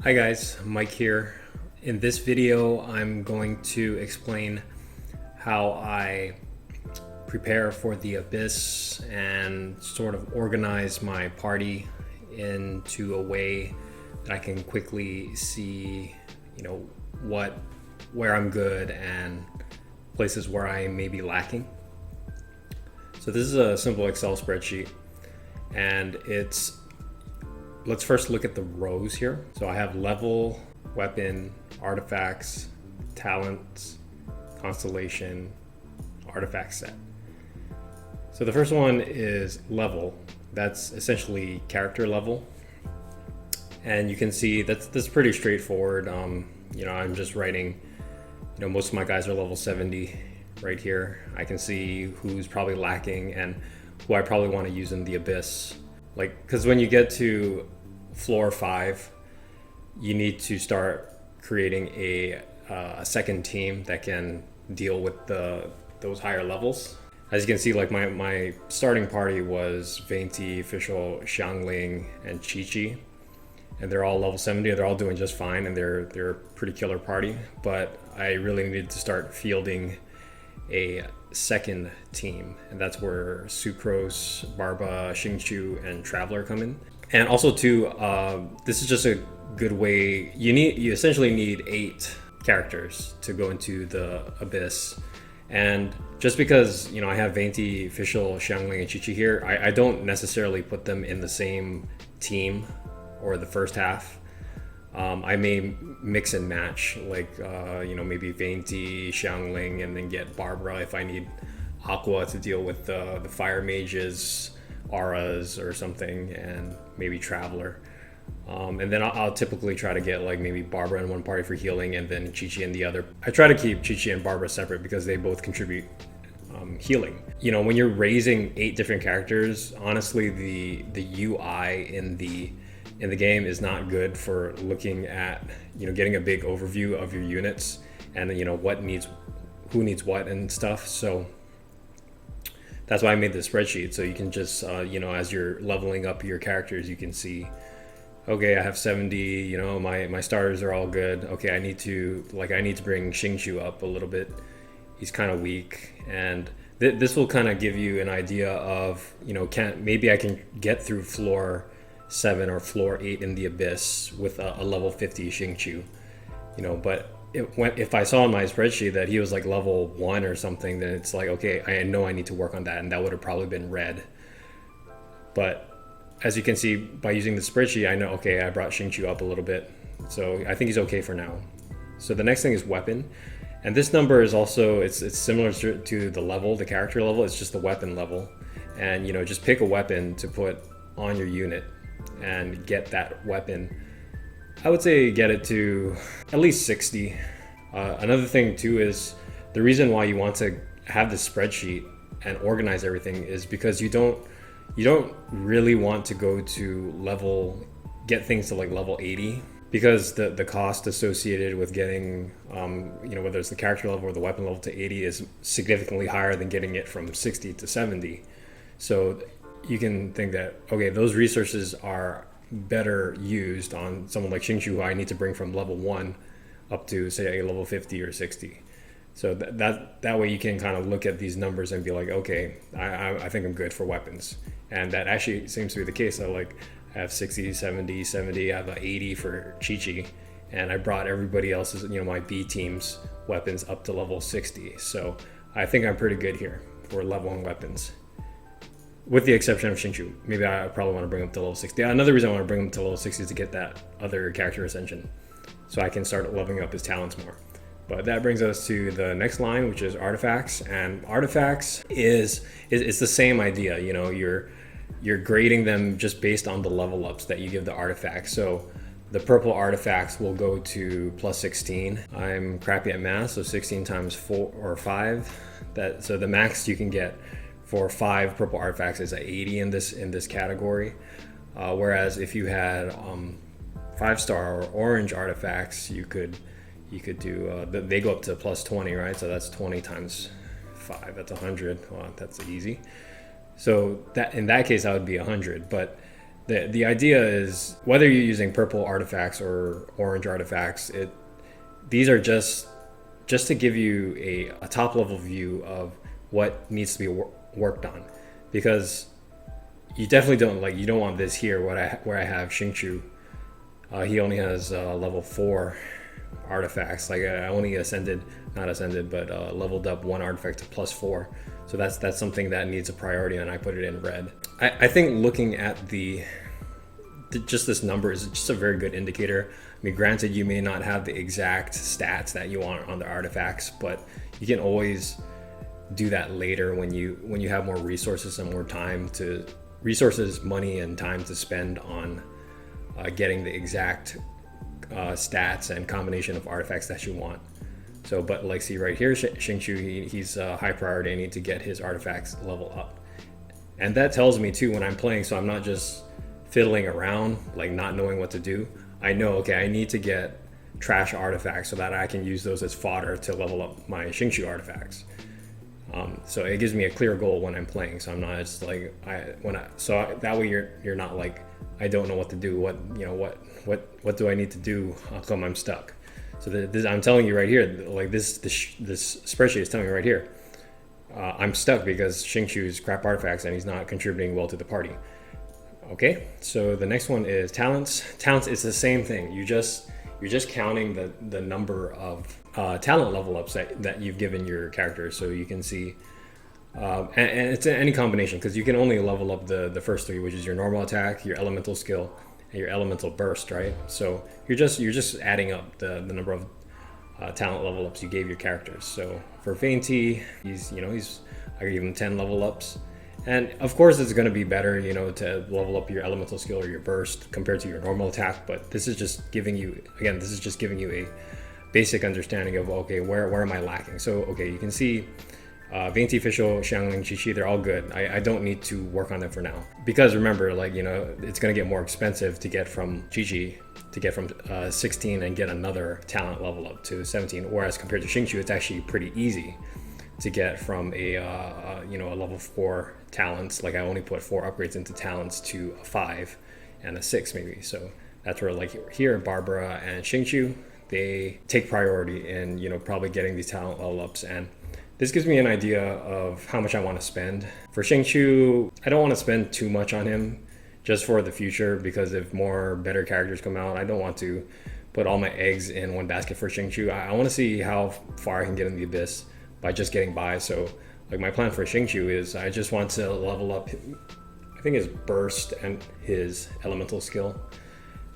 Hi guys, Mike here. In this video, I'm going to explain how I prepare for the Abyss and sort of organize my party into a way that I can quickly see, where I'm good and places where I may be lacking. So this is a simple Excel spreadsheet, and let's first look at the rows here. So I have level, weapon, artifacts, talents, constellation, artifact set. So the first one is level. That's essentially character level. And you can see that's pretty straightforward. I'm just writing, most of my guys are level 70 right here. I can see who's probably lacking and who I probably want to use in the Abyss. Because when you get to floor 5, you need to start creating a second team that can deal with those higher levels. As you can see, my starting party was Veinti, Official, Xiangling, and Chi-Chi, and they're all level 70. They're all doing just fine, and they're a pretty killer party. But I really needed to start fielding a second team, and that's where Sucrose, Barba, Xingqiu, and Traveler come in. And also too, this is just a good way. You essentially need 8 characters to go into the Abyss. And just because I have Veinti, Official, Xiangling, and Chi-Chi here, I don't necessarily put them in the same team or the first half. I may mix and match, maybe Veinti, Xiangling, and then get Barbara if I need Aqua to deal with the fire mages, auras or something, and maybe Traveler. And then I'll typically try to get maybe Barbara in one party for healing and then Chi-Chi in the other. I try to keep Chi-Chi and Barbara separate because they both contribute healing. When you're raising 8 different characters, honestly, the UI in the game is not good for looking at, getting a big overview of your units and who needs what and stuff. So that's why I made this spreadsheet, so you can just, as you're leveling up your characters, you can see, okay, I have 70, my starters are all good. Okay, I need to bring Xingqiu up a little bit. He's kind of weak, and this will kind of give you an idea of, maybe I can get through floor 7 or floor 8 in the Abyss with a level 50 Xingqiu, but if I saw in my spreadsheet that he was level 1 or something, then it's okay, I know I need to work on that, and that would have probably been red. But as you can see by using the spreadsheet, I know, okay, I brought Xingqiu up a little bit, so I think he's okay for now. So the next thing is weapon, and this number is also, it's similar to the level, the character level. It's just the weapon level, and just pick a weapon to put on your unit and get that weapon. I would say get it to at least 60. Another thing too is the reason why you want to have this spreadsheet and organize everything is because you don't really want to go to get things to level 80, because the cost associated with getting whether it's the character level or the weapon level to 80 is significantly higher than getting it from 60 to 70. So you can think that, okay, those resources are better used on someone like Xingqiu, who I need to bring from level 1 up to, say, a level 50 or 60. So that way you can kind of look at these numbers and be like, okay, I think I'm good for weapons. And that actually seems to be the case. I have 60, 70, 70, I have 80 for Chi-Chi, and I brought everybody else's, my B team's weapons up to level 60. So I think I'm pretty good here for level 1 weapons, with the exception of Xingqiu. Maybe I probably want to bring him to level 60. Another reason I want to bring him to level 60 is to get that other character ascension, so I can start leveling up his talents more. But that brings us to the next line, which is artifacts. And artifacts is the same idea. You're grading them just based on the level ups that you give the artifacts. So the purple artifacts will go to plus 16. I'm crappy at math, so 16 times 4 or 5. So the max you can get for 5 purple artifacts is at 80 in this category. Whereas if you had 5-star or orange artifacts, you could do they go up to plus 20, right? So that's 20 times 5, that's 100. Well, that's easy. So that in that case, that would be 100. But The idea is whether you're using purple artifacts or orange artifacts, these are just to give you a top level view of what needs to be worked on, because you definitely you don't want this here where I have Xingqiu. He only has level 4 artifacts. Like I only not ascended, but leveled up 1 artifact to +4. So that's something that needs a priority, and I put it in red. I think looking at just this number is just a very good indicator. I mean, granted, you may not have the exact stats that you want on the artifacts, but you can always do that later when you have more resources and more time money and time to spend on getting the exact stats and combination of artifacts that you want. So, but like see right here, Xingqiu, he's high priority. I need to get his artifacts level up, and that tells me too when I'm playing. So I'm not just fiddling around, like not knowing what to do. I know, okay, I need to get trash artifacts so that I can use those as fodder to level up my Xingqiu artifacts. So it gives me a clear goal when I'm playing. So I'm not just like that way you're not like, I don't know what to do. What do I need to do? How come I'm stuck? So I'm telling you right here, like this spreadsheet is telling me right here, I'm stuck because Xingqiu's crap artifacts and he's not contributing well to the party. Okay, so the next one is talents. Talents is the same thing. You're just counting the number of talent level ups that you've given your character. So you can see, and it's any combination, because you can only level up the first 3, which is your normal attack, your elemental skill, and your elemental burst, right? So you're just adding up the number of talent level ups you gave your characters. So for Veinti, I gave him 10 level ups. And of course, it's going to be better, to level up your elemental skill or your burst compared to your normal attack. But this is just giving you a basic understanding of, okay, where am I lacking? So, okay, you can see Veinti, Official, Xiangling, Qiqi, they're all good. I don't need to work on them for now. Because remember, it's going to get more expensive to get from Qiqi, to get from 16 and get another talent level up to 17. Whereas compared to Xingqiu, it's actually pretty easy to get from a level 4 talents. Like I only put 4 upgrades into talents to a 5 and a 6 maybe. So that's where like here Barbara and Xingqiu, they take priority in probably getting these talent level ups. And this gives me an idea of how much I want to spend. For Xingqiu, I don't want to spend too much on him just for the future, because if more better characters come out, I don't want to put all my eggs in one basket for Xingqiu. I want to see how far I can get in the abyss by just getting by. So like my plan for Xingqiu is I just want to level up, I think, his burst and his elemental skill.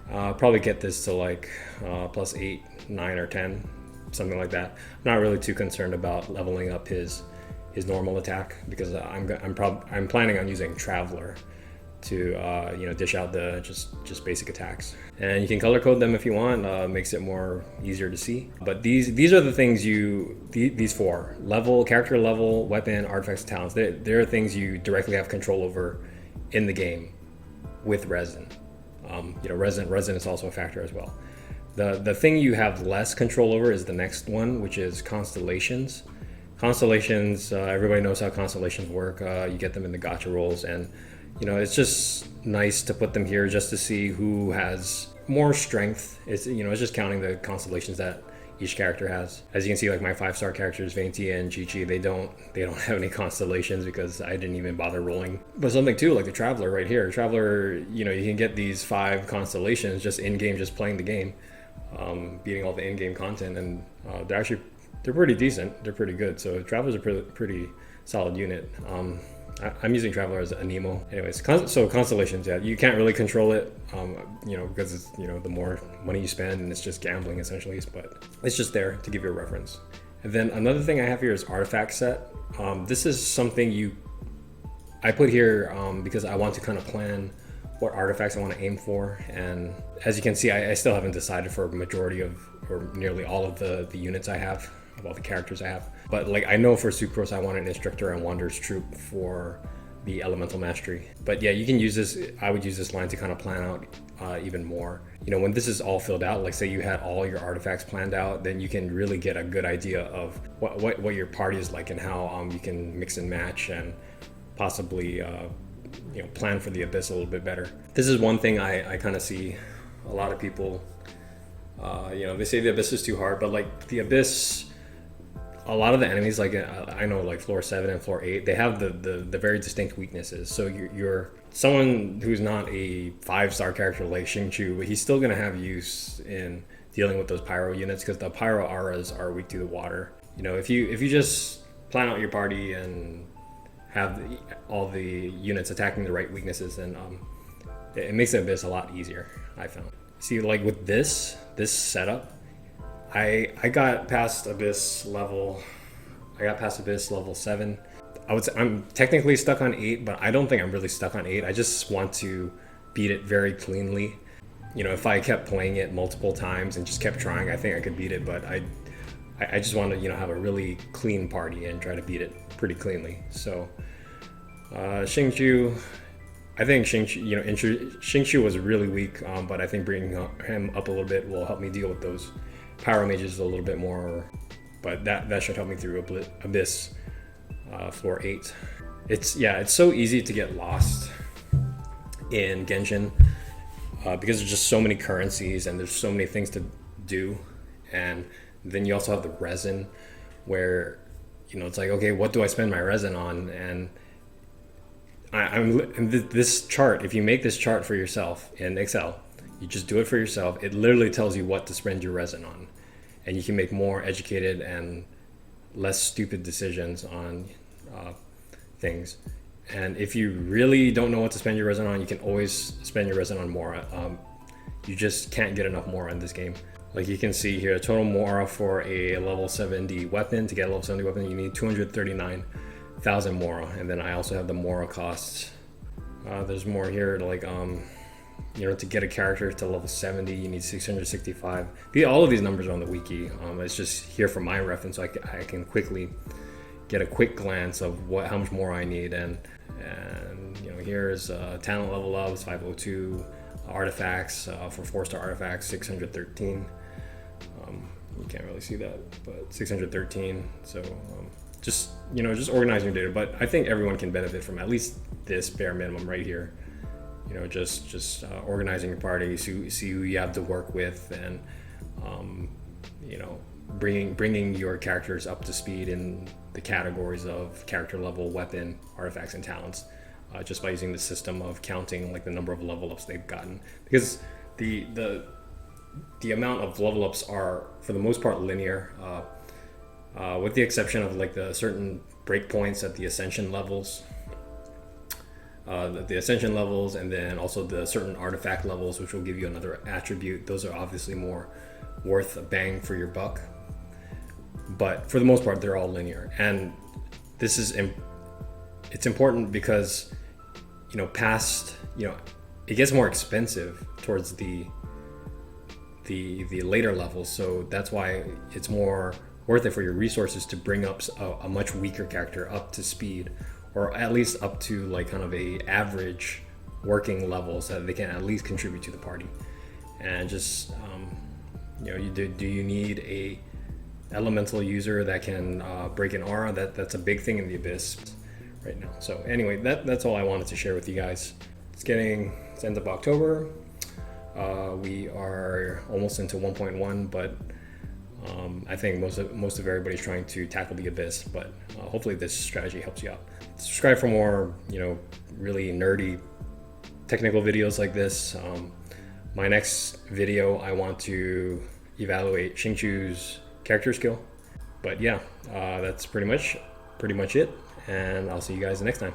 Probably get this to like +8, 9, or 10, something like that. I'm not really too concerned about leveling up his normal attack, because I'm planning on using Traveler to dish out the just basic attacks. And you can color code them if you want. Makes it more easier to see. But these are the things these 4: level, character level, weapon, artifacts, talents. They're things you directly have control over in the game with resin. Resin is also a factor as well. The thing you have less control over is the next one, which is constellations. Constellations, everybody knows how constellations work. You get them in the gacha rolls, and it's just nice to put them here just to see who has more strength. It's just counting the constellations that each character has. As you can see, like my 5-star characters, Veinti and Qiqi, they don't have any constellations because I didn't even bother rolling. But something too, like the Traveler right here. Traveler, you can get these 5 constellations just in game, just playing the game, beating all the in-game content, and they're pretty decent. They're pretty good. So Traveler's a pretty solid unit. I'm using Traveler as a Nemo. Anyways, so constellations, yeah, you can't really control it, because it's, the more money you spend, and it's just gambling essentially, but it's just there to give you a reference. And then another thing I have here is artifact set. This is something I put here because I want to kind of plan what artifacts I want to aim for. And as you can see, I still haven't decided for a majority of, or nearly all of the units I have, of all the characters I have. But like I know for Sucrose I want an Instructor and Wanderer's Troop for the elemental mastery. But yeah, you can use this, I would use this line to kind of plan out even more. When this is all filled out, like say you had all your artifacts planned out, then you can really get a good idea of what your party is like, and how you can mix and match, and possibly plan for the Abyss a little bit better. This is one thing I kind of see a lot of people, they say the Abyss is too hard, but like the Abyss, a lot of the enemies, like I know like floor 7 and floor 8, they have the very distinct weaknesses. So you're someone who's not a 5-star character like Xingqiu, but he's still going to have use in dealing with those pyro units, because the pyro auras are weak to the water. If you just plan out your party and have all the units attacking the right weaknesses, then it makes the Abyss a lot easier, I found. See, like with this setup, I got past Abyss level 7. I would say I'm technically stuck on 8, but I don't think I'm really stuck on 8. I just want to beat it very cleanly. If I kept playing it multiple times and just kept trying, I think I could beat it, but I just want to have a really clean party and try to beat it pretty cleanly. So Xingqiu, I think Xingqiu was really weak, but I think bringing him up a little bit will help me deal with those pyro mages a little bit more. But that should help me through Abyss floor 8. It's so easy to get lost in Genshin because there's just so many currencies and there's so many things to do, and then you also have the resin where it's like, okay, what do I spend my resin on? And this chart, if you make this chart for yourself in Excel, you just do it for yourself, it literally tells you what to spend your resin on, and you can make more educated and less stupid decisions on things. And if you really don't know what to spend your resin on, you can always spend your resin on Mora. You just can't get enough Mora in this game. Like you can see here, total Mora for a level 70 weapon. To get a level 70 weapon, you need 239,000 Mora. And then I also have the Mora costs. There's more here, like to get a character to level 70, you need 665. All of these numbers are on the wiki. It's just here for my reference, so I can quickly get a quick glance of how much more I need. And here's talent level ups, 502, artifacts for 4-star artifacts, 613. You can't really see that, but 613. So just organizing your data. But I think everyone can benefit from at least this bare minimum right here. Just organizing your party, see who you have to work with, and bringing your characters up to speed in the categories of character level, weapon, artifacts, and talents, just by using the system of counting like the number of level ups they've gotten, because the amount of level ups are for the most part linear, with the exception of like the certain breakpoints at the ascension levels. The ascension levels, and then also the certain artifact levels, which will give you another attribute. Those are obviously more worth a bang for your buck, but for the most part they're all linear. And this is it's important because it gets more expensive towards the later levels, so that's why it's more worth it for your resources to bring up a much weaker character up to speed, or at least up to like kind of a average working level, so that they can at least contribute to the party. And just do you need a elemental user that can break an aura? That's a big thing in the Abyss right now. So anyway, that's all I wanted to share with you guys. It's end of October. We are almost into 1.1, but I think most of everybody's trying to tackle the Abyss, but hopefully this strategy helps you out. Subscribe for more, really nerdy technical videos like this. My next video, I want to evaluate Xingqiu's character skill. But yeah, that's pretty much it, and I'll see you guys next time.